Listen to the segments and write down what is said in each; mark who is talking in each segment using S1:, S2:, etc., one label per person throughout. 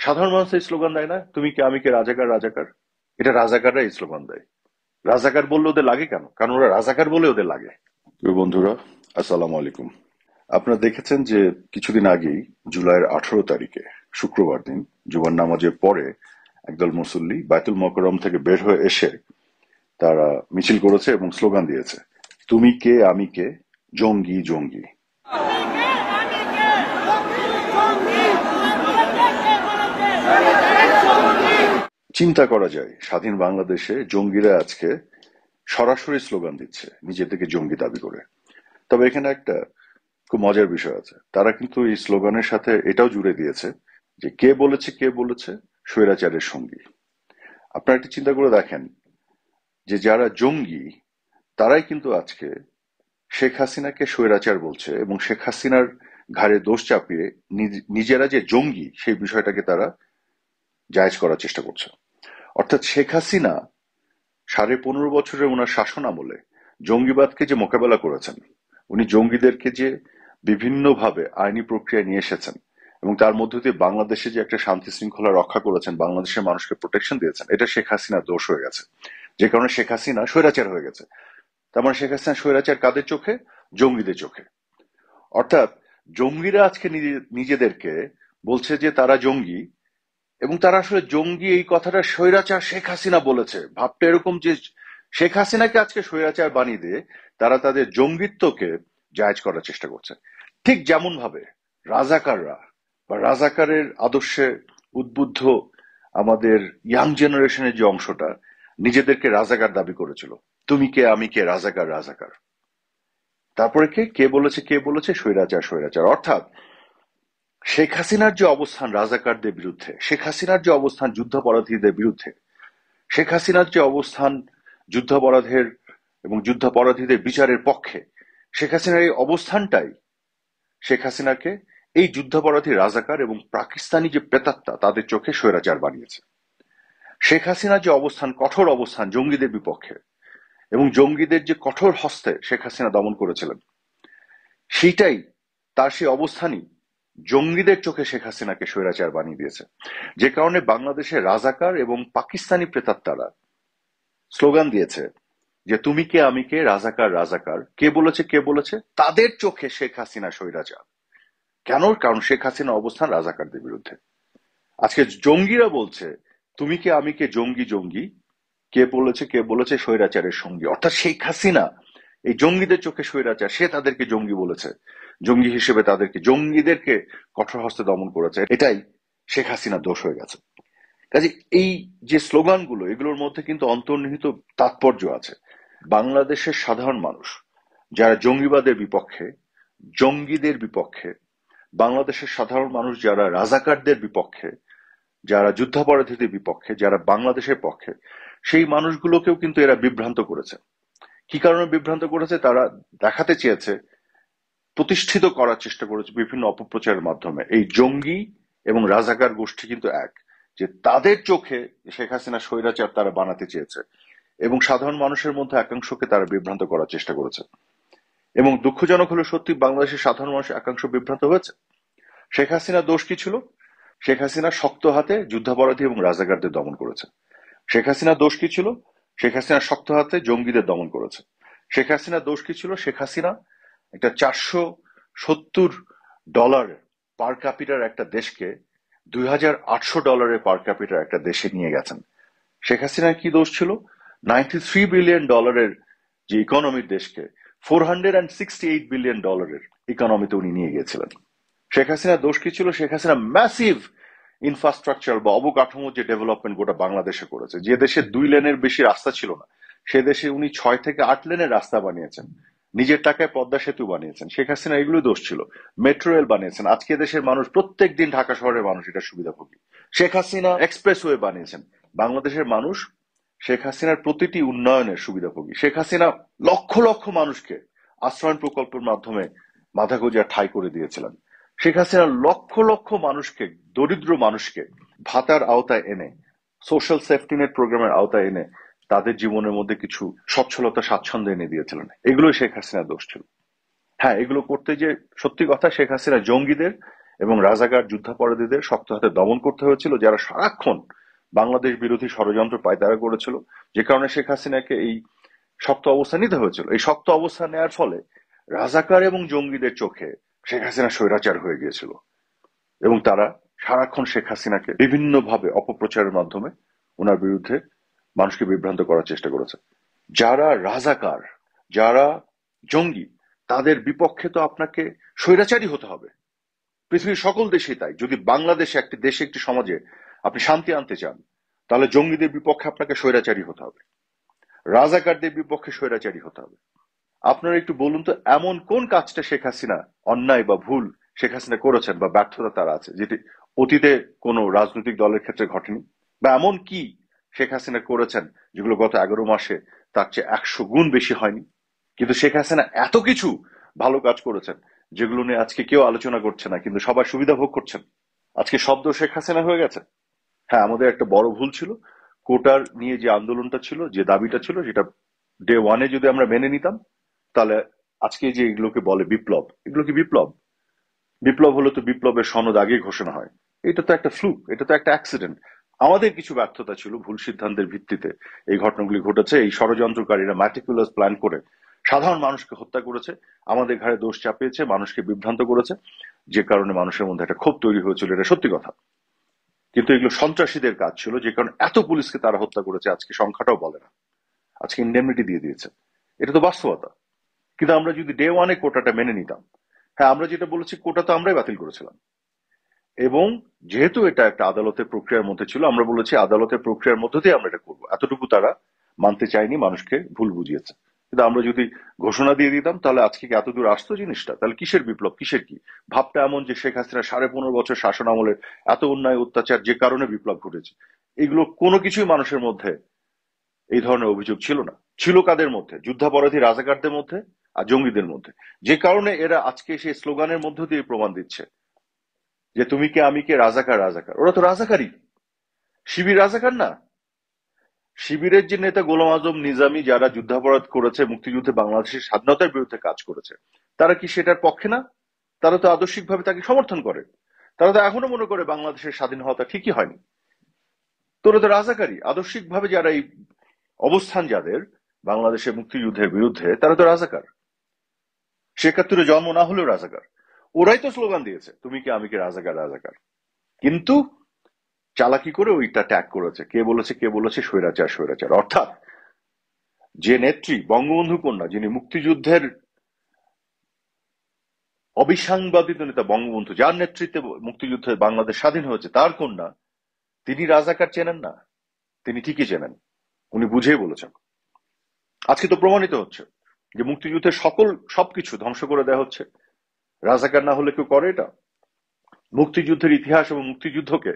S1: সাধারণ মানুষ এই স্লোগান দেয় না, তুমি কে আমি কে রাজাকার রাজাকার। এটা রাজাকাররা এই স্লোগান দেয়। রাজাকার বললে ওদের লাগে কেন? কারণ ওরা রাজাকার বলে ওদের লাগে। প্রিয় বন্ধুরা, আসসালামু আলাইকুম। আপনারা দেখেছেন যে কিছুদিন আগেই জুলাইয়ের 18 তারিখে শুক্রবার দিন জুমার নামাজের পরে একদল মুসল্লি বায়তুল মোকাররম থেকে বের হয়ে এসে তারা মিছিল করেছে এবং স্লোগান দিয়েছে, তুমি কে আমি কে, জঙ্গি জঙ্গি। চিন্তা করা যায় স্বাধীন বাংলাদেশে জঙ্গিরা আজকে সরাসরি স্লোগান দিচ্ছে নিজেদেরকে জঙ্গি দাবি করে। তবে এখানে একটা খুব মজার বিষয় আছে, তারা কিন্তু এই স্লোগানের সাথে এটাও জুড়ে দিয়েছে যে কে বলেছে স্বৈরাচারের সঙ্গী। আপনারা একটু চিন্তা করে দেখেন যে যারা জঙ্গি তারাই কিন্তু আজকে শেখ হাসিনাকে স্বৈরাচার বলছে এবং শেখ হাসিনার ঘাড়ে দোষ চাপিয়ে নিজেরা যে জঙ্গি সেই বিষয়টাকে তারা জায়েজ করার চেষ্টা করছে। অর্থাৎ শেখ হাসিনা 15.5 বছরের ওনার শাসন আমলে জঙ্গিবাদকে যে মোকাবেলা করেছেন, উনি জঙ্গিদেরকে যে বিভিন্নভাবে আইনি প্রক্রিয়ায় নিয়ে এসেছেন এবং তার মধ্য দিয়ে বাংলাদেশে যে একটা শান্তি শৃঙ্খলা রক্ষা করেছেন, বাংলাদেশের মানুষকে প্রোটেকশন দিয়েছেন, এটা শেখ হাসিনার দোষ হয়ে গেছে। যে কারণে শেখ হাসিনা স্বৈরাচার হয়ে গেছে। তার মানে শেখ হাসিনা স্বৈরাচার কাদের চোখে? জঙ্গিদের চোখে। অর্থাৎ জঙ্গিরা আজকে নিজেদেরকে বলছে যে তারা জঙ্গি, এবং তারা আসলে জঙ্গি এই কথাটা স্বৈরাচার শেখ হাসিনা বলেছে। ভাবটা এরকম যে শেখ হাসিনাকে আজকে স্বৈরাচার বানিয়ে দিয়ে তারা তাদের জঙ্গিত্বকে জায়েজ করার চেষ্টা করছে। ঠিক যেমন ভাবে রাজাকাররা বা রাজাকারের আদর্শে উদ্বুদ্ধ আমাদের ইয়াং জেনারেশনের যে অংশটা নিজেদেরকে রাজাকার দাবি করেছিল, তুমি কে আমি কে রাজাকার রাজাকার। তারপরে কে বলেছে স্বৈরাচার স্বৈরাচার। অর্থাৎ শেখ হাসিনার যে অবস্থান রাজাকারদের বিরুদ্ধে, শেখ হাসিনার যে অবস্থান যুদ্ধাপরাধীদের বিরুদ্ধে, শেখ হাসিনার যে অবস্থান যুদ্ধাপরাধের এবং যুদ্ধাপরাধীদের বিচারের পক্ষে, শেখ হাসিনার এই অবস্থানটাই শেখ হাসিনাকে এই যুদ্ধাপরাধী রাজাকার এবং পাকিস্তানি যে প্রেতাত্মা তাদের চোখে স্বৈরাচার বানিয়েছে। শেখ হাসিনার যে অবস্থান, কঠোর অবস্থান জঙ্গিদের বিপক্ষে এবং জঙ্গিদের যে কঠোর হস্তে শেখ হাসিনা দমন করেছিলেন, সেইটাই তার সেই অবস্থানই জঙ্গিদের চোখে শেখ হাসিনাকে স্বৈরাচার বানিয়ে দিয়েছে। যে কারণে বাংলাদেশের রাজাকার এবং পাকিস্তানি প্রেতাত্মারা স্লোগান দিয়েছে যে তুমি কে আমি কে রাজাকার রাজাকার। কে বলেছে তাদের চোখে শেখ হাসিনা স্বৈরাচার। কেন? কারণ শেখ হাসিনা অবস্থান রাজাকারদের বিরুদ্ধে। আজকে জঙ্গিরা বলছে তুমি কে আমি কে জঙ্গি জঙ্গি। কে বলেছে স্বৈরাচারের সঙ্গী। অর্থাৎ শেখ হাসিনা এই জঙ্গিদের চোখে স্বৈরাচার, সে তাদেরকে জঙ্গি বলেছে, জঙ্গি হিসেবে তাদেরকে জঙ্গিদেরকে কঠোর হস্তে দমন করেছে। এটাই শেখ হাসিনা দোষ হয়ে গেছে। কাজে এই যে স্লোগানগুলো, এগুলোর মধ্যে কিন্তু অন্তর্নিহিত তাৎপর্য আছে। বাংলাদেশের সাধারণ মানুষ যারা জঙ্গিবাদের বিপক্ষে, জঙ্গিদের বিপক্ষে, বাংলাদেশের সাধারণ মানুষ যারা রাজাকারদের বিপক্ষে, যারা যুদ্ধাপরাধীদের বিপক্ষে, যারা বাংলাদেশের পক্ষে, সেই মানুষগুলোকেও কিন্তু এরা বিভ্রান্ত করেছে। কি কারণে বিভ্রান্ত করেছে? তারা দেখাতে চেয়েছে, প্রতিষ্ঠিত করার চেষ্টা করেছে বিভিন্ন অপপ্রচারের মাধ্যমে এই জঙ্গি এবং রাজাকার গোষ্ঠী কিন্তু এক, যে তাদের চোখে শেখ হাসিনা স্বৈরাচার তারা বানাতে চেয়েছে এবং সাধারণ মানুষের মধ্যে একাংশকে তারা বিভ্রান্ত করার চেষ্টা করেছে। এবং দুঃখজনক হলো সত্যি, বাংলাদেশের সাধারণ মানুষ একাংশ বিভ্রান্ত হয়েছে। শেখ হাসিনা দোষ কি ছিল? শেখ হাসিনা শক্ত হাতে যুদ্ধাপরাধী এবং রাজাকারদের দমন করেছে। শেখ হাসিনা দোষ কি ছিল? শেখ হাসিনা শক্ত হাতে জঙ্গিদের দমন করেছে। শেখ হাসিনা দোষ কি ছিল? শেখ হাসিনা একটা $470 পার ক্যাপিটার একটা দেশকে $2,800 পার ক্যাপিটার একটা দেশে নিয়ে গেছেন। শেখ হাসিনার কি দোষ ছিল? $93 বিলিয়ন যে ইকোনমির দেশকে $468 বিলিয়ন ইকোনমিতে উনি নিয়ে গিয়েছিলেন। শেখ হাসিনার দোষ কি ছিল? শেখ হাসিনা ম্যাসিভ ইনফ্রাস্ট্রাকচার বা অবকাঠামো যে ডেভেলপমেন্ট গোটা বাংলাদেশে করেছে। যে দেশে 2 লেনের বেশি রাস্তা ছিল না, সে দেশে উনি 6 থেকে 8 লেনের রাস্তা বানিয়েছেন। নিজের টাকায় পদ্মা সেতু বানিয়েছেন। শেখ হাসিনা এগুলো দোষ ছিল। মেট্রো রেল বানিয়েছেন। আজকে দেশের মানুষ, প্রত্যেক দিন ঢাকা শহরের মানুষ এটা সুবিধাভোগী। শেখ হাসিনা এক্সপ্রেসওয়ে বানিয়েছেন। বাংলাদেশের মানুষ শেখ হাসিনার প্রতিটি উন্নয়নের সুবিধাভোগী। শেখ হাসিনা লক্ষ লক্ষ মানুষকে আশ্রয়ণ প্রকল্পের মাধ্যমে মাথা গোঁজার ঠাঁই করে দিয়েছিলেন। শেখ হাসিনা লক্ষ লক্ষ মানুষকে, দরিদ্র মানুষকে ভাতার আওতায় এনে, সোশ্যাল সেফটি নেট প্রোগ্রামের আওতায় এনে তাদের জীবনের মধ্যে কিছু সচ্ছলতা স্বাচ্ছন্দ্য এনে দিয়েছিলেন। এগুলোই শেখ হাসিনার দোষ ছিল। হ্যাঁ, এগুলো করতে যে সত্যি কথা শেখ হাসিনা জঙ্গিদের এবং রাজাকার যুদ্ধাপরাধীদের শক্ত হাতে দমন করতে হয়েছিল, যারা সারাক্ষণ বাংলাদেশ বিরোধী ষড়যন্ত্র পায়তারা করেছিল, যে কারণে শেখ হাসিনাকে এই শক্ত অবস্থান নিতে হয়েছিল। এই শক্ত অবস্থান নেওয়ার ফলে রাজাকার এবং জঙ্গিদের চোখে শেখ হাসিনা স্বৈরাচার হয়ে গিয়েছিল এবং তারা সারাক্ষণ শেখ হাসিনাকে বিভিন্নভাবে অপপ্রচারের মাধ্যমে ওনার বিরুদ্ধে মানুষকে বিভ্রান্ত করার চেষ্টা করেছে। যারা রাজাকার, যারা জঙ্গি, তাদের বিপক্ষে তো আপনাকে স্বৈরাচারী হতে হবে। পৃথিবীর সকল দেশেই তাই। যদি বাংলাদেশে একটি দেশে, একটি সমাজে আপনি শান্তি আনতে চান, তাহলে জঙ্গিদের বিপক্ষে আপনাকে স্বৈরাচারী হতে হবে, রাজাকারদের বিপক্ষে স্বৈরাচারী হতে হবে। আপনারা একটু বলুন তো, এমন কোন কাজটা শেখ হাসিনা অন্যায় বা ভুল শেখ হাসিনা করেছেন বা ব্যর্থতা তার আছে, যেটি অতীতে কোনো রাজনৈতিক দলের ক্ষেত্রে ঘটেনি? বা এমন কি শেখ হাসিনা করেছেন যেগুলো গত 11 মাসে তার চেয়ে 100 গুণ বেশি হয়নি? কিন্তু শেখ হাসিনা এত কিছু ভালো কাজ করেছেন যেগুলো নিয়ে আজকে কেউ আলোচনা করছে না, কিন্তু সবাই সুবিধা ভোগ করছেন। আজকে শব্দ শেখ হাসিনা হয়ে গেছে। হ্যাঁ, আমাদের একটা বড় ভুল ছিল। কোটার নিয়ে যে আন্দোলনটা ছিল, যে দাবিটা ছিল, যেটা ডে ওয়ানে যদি আমরা মেনে নিতাম, তাহলে আজকে যে এগুলোকে বলে বিপ্লব, এগুলো কি বিপ্লব? বিপ্লব হলে তো বিপ্লবের সনদ আগেই ঘোষণা হয়। এটা তো একটা ফ্লুক, এটা তো একটা অ্যাক্সিডেন্ট। আমাদের কিছু ব্যর্থতা ছিল, ভুল সিদ্ধান্তের ভিত্তিতে এই ঘটনাগুলি ঘটেছে। এই ষড়যন্ত্রকারীরা ম্যাটিকুলাস প্ল্যান করে সাধারণ মানুষকে হত্যা করেছে, আমাদের ঘাড়ে দোষ চাপিয়েছে, মানুষকে বিভ্রান্ত করেছে, যে কারণে মানুষের মধ্যে একটা ক্ষোভ তৈরি হয়েছিল। এটা সত্যি কথা। কিন্তু এগুলো সন্ত্রাসীদের কাজ ছিল, যে কারণে এত পুলিশকে তারা হত্যা করেছে, আজকে সংখ্যাটাও বলে না, আজকে ইন্ডেমনিটি দিয়ে দিয়েছে। এটা তো বাস্তবতা। কিন্তু আমরা যদি ডে ওয়ানে কোটাটা মেনে নিতাম, হ্যাঁ, আমরা যেটা বলেছি কোটা তো আমরাই বাতিল করেছিলাম। এবং যেহেতু এটা একটা আদালতের প্রক্রিয়ার মধ্যে ছিল, আমরা বলেছি আদালতের প্রক্রিয়ার মধ্য দিয়ে আমরা এটা করবো। এতটুকু তারা মানতে চায়নি, মানুষকে ভুল বুঝিয়েছে। কিন্তু আমরা যদি ঘোষণা দিয়ে দিতাম, তাহলে আজকে কি এত দূর আসতো জিনিসটা? তাহলে কিসের বিপ্লব, কিসের কি? ভাবটা এমন যে শেখ হাসিনা 15.5 বছর শাসন আমলের এত অন্যায় অত্যাচার, যে কারণে বিপ্লব ঘটেছে, এগুলো কোনো কিছুই মানুষের মধ্যে এই ধরনের অভিযোগ ছিল না। ছিল কাদের মধ্যে? যুদ্ধাপরাধী রাজাকারদের মধ্যে আর জঙ্গিদের মধ্যে। যে কারণে এরা আজকে সেই স্লোগানের মধ্য দিয়ে প্রমাণ দিচ্ছে যে তুমি কে আমি কে, রাজাকার রাজাকার। ওরা তো রাজাকারই। শিবির রাজাকার না? শিবিরের যে নেতা গোলাম আজম নিজামী, যারা যুদ্ধাপরাধ করেছে, মুক্তিযুদ্ধে বাংলাদেশের স্বাধীনতার বিরুদ্ধে কাজ করেছে, তারা কি সেটার পক্ষে না? তারা তো আদর্শিকভাবে তাকে সমর্থন করে। তারা তো এখনো মনে করে বাংলাদেশের স্বাধীন হওয়াটা ঠিকই হয়নি। তোরা তো রাজাকারী। আদর্শিকভাবে যারা এই অবস্থান, যাদের বাংলাদেশের মুক্তিযুদ্ধের বিরুদ্ধে, তারা তো রাজাকার। সে 71-এ জন্ম না হলেও রাজাকার। ওরাই তো স্লোগান দিয়েছে তুমি কে আমি কে, রাজাকার রাজাকার। কিন্তু চালাকি করে ওইটা ট্যাগ করেছে। কে বলেছে? কে বলেছে? স্বৈরাচার স্বৈরাচার। অর্থাৎ যে নেত্রী, বঙ্গবন্ধু কন্যা, যিনি মুক্তিযুদ্ধের অবিসংবাদিত নেতা, বঙ্গবন্ধু যার নেতৃত্বে মুক্তিযুদ্ধে বাংলাদেশ স্বাধীন হয়েছে, তার কন্যা, তিনি রাজাকার চেনেন না? তিনি ঠিকই চেনেন। উনি বুঝেই বলেছেন। আজকে তো প্রমাণিত হচ্ছে যে মুক্তিযুদ্ধের সবকিছু ধ্বংস করে দেওয়া হচ্ছে। রাজাকার না হলে কেউ করে এটা? মুক্তিযুদ্ধের ইতিহাস এবং মুক্তিযুদ্ধকে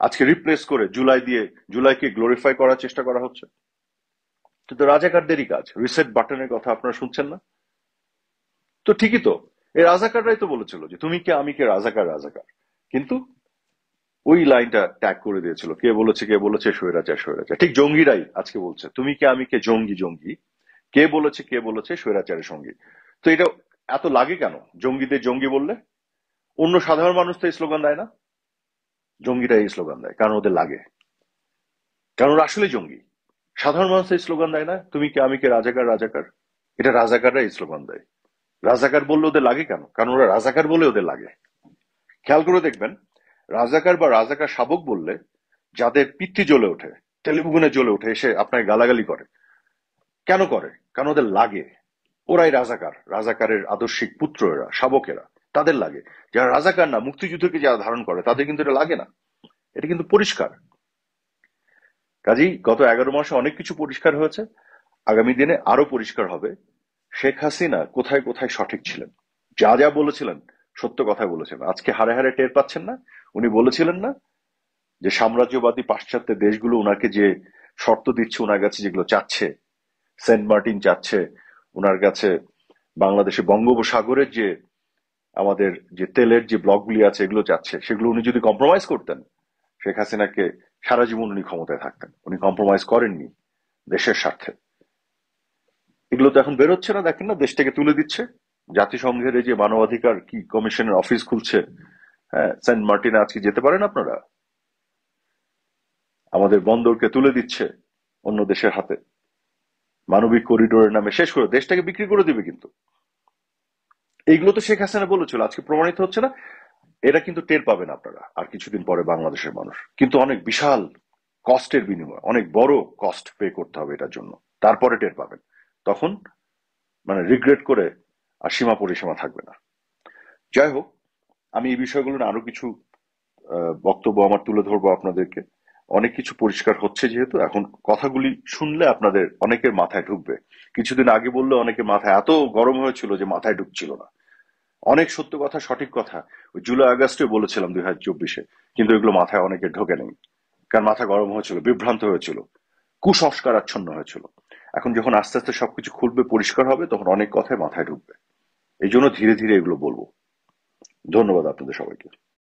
S1: আজকে রিপ্লেস করে জুলাইকে গ্লোরিফাই করার চেষ্টা করা হচ্ছে। কিন্তু রাজাকারদেরই কাজ। রিসেট বাটনের কথা আপনারা শুনছেন না? তো ঠিকই তো, এই রাজাকাররাই তো বলেছিল যে তুমি কে আমি কে, রাজাকার রাজাকার। কিন্তু ওই লাইনটা ট্যাগ করে দিয়েছিল। কে বলেছে? কে বলেছে? স্বৈরাচার স্বৈরাচার। ঠিক জঙ্গিরাই আজকে বলছে তুমি কে আমি কে, জঙ্গি জঙ্গি। কে বলেছে? কে বলেছে? স্বৈরাচারের সঙ্গী। তো এটা এত লাগে কেন জঙ্গিদের জঙ্গি বললে? অন্য সাধারণ মানুষ তো এই স্লোগান দেয় না, জঙ্গিরা এই স্লোগান দেয় কারণ ওদের লাগে, কারণ ওরা আসলে জঙ্গি। সাধারণ মানুষ এই স্লোগান দেয় না, তুমি কে আমি কে, রাজাকার রাজাকার। এটা রাজাকাররা এই স্লোগান দেয়। রাজাকার বললে ওদের লাগে কেন? কারণ ওরা রাজাকার বলে ওদের লাগে। খেয়াল করে দেখবেন, রাজাকার বা রাজাকার শাবক বললে যাদের পিত্তি জ্বলে ওঠে, টেলিভিশনে জ্বলে ওঠে, এসে আপনাকে গালাগালি করে, কেন করে? কারণ ওদের লাগে। ওরাই রাজাকার, রাজাকারের আদর্শিক পুত্র, এরা শাবকেরা, তাদের লাগে। যারা রাজাকার না, মুক্তিযুদ্ধকে যারা ধারণ করে, তাদের কিন্তু এটা লাগে না। এটা কিন্তু পরিষ্কার। কাজেই গত 11 মাসে অনেক কিছু পরিষ্কার হয়েছে, আগামী দিনে আরো পরিষ্কার হবে শেখ হাসিনা কোথায় কোথায় সঠিক ছিলেন। যা যা বলেছিলেন সত্য কথা বলেছেন। আজকে হারে হারে টের পাচ্ছেন না? উনি বলেছিলেন না যে সাম্রাজ্যবাদী পাশ্চাত্য দেশগুলো ওনাকে যে শর্ত দিচ্ছে, ওনার কাছে যেগুলো চাচ্ছে, সেন্ট মার্টিন চাচ্ছে, ওনার কাছে বাংলাদেশে বঙ্গোপসাগরের যে আমাদের যে তেলের যে ব্লকগুলি আছে, এগুলো চাচ্ছে, সেগুলো উনি যদি কম্প্রোমাইজ করতেন, শেখ হাসিনাকে সারা জীবন উনি ক্ষমতায় থাকতেন। উনি কম্প্রোমাইজ করেননি দেশের স্বার্থে। এগুলো তো এখন বেরোচ্ছে না, দেখেন না, দেশটাকে তুলে দিচ্ছে। জাতিসংঘের এই যে মানবাধিকার কি কমিশনের অফিস খুলছে, হ্যাঁ, সেন্ট মার্টিনে আজকে যেতে পারেন আপনারা? আমাদের বন্দরকে তুলে দিচ্ছে অন্য দেশের হাতে, মানবিক করিডোরের নামে শেষ করে দেশটাকে বিক্রি করে দিবে কিন্তু। এইগুলো তো শেখ হাসিনা বলেছিল, আজকে প্রমাণিত হচ্ছে না? এটা কিন্তু টের পাবেন আপনারা আর কিছুদিন পরে বাংলাদেশের মানুষ, কিন্তু অনেক বিশাল কস্টের বিনিময়ে অনেক বড় কস্ট পে করতে হবে এটার জন্য। তারপরে টের পাবেন, তখন মানে রিগ্রেট করে আর সীমা পরিসীমা থাকবে না। যাই হোক, আমি এই বিষয়গুলো নিয়ে আরো কিছু বক্তব্য আমার তুলে ধরবো আপনাদেরকে। অনেক কিছু পরিষ্কার হচ্ছে যেহেতু, এখন কথাগুলি শুনলে আপনাদের অনেকের মাথায় ঢুকবে। কিছুদিন আগে বললে অনেকে মাথায় এত গরম হয়েছিল যে মাথায় ঢুকছিল না। অনেক সত্য কথা, সঠিক কথা ওই জুলাই আগস্টে বলেছিলাম 2024-এ, কিন্তু এগুলো মাথায় অনেকে ঢোকে নেই, কারণ মাথা গরম হয়েছিল, বিভ্রান্ত হয়েছিল, কুসংস্কার আচ্ছন্ন হয়েছিল। এখন যখন আস্তে আস্তে সবকিছু খুলবে, পরিষ্কার হবে, তখন অনেক কথাই মাথায় ঢুকবে। এই জন্য ধীরে ধীরে এগুলো বলবো। ধন্যবাদ আপনাদের সবাইকে।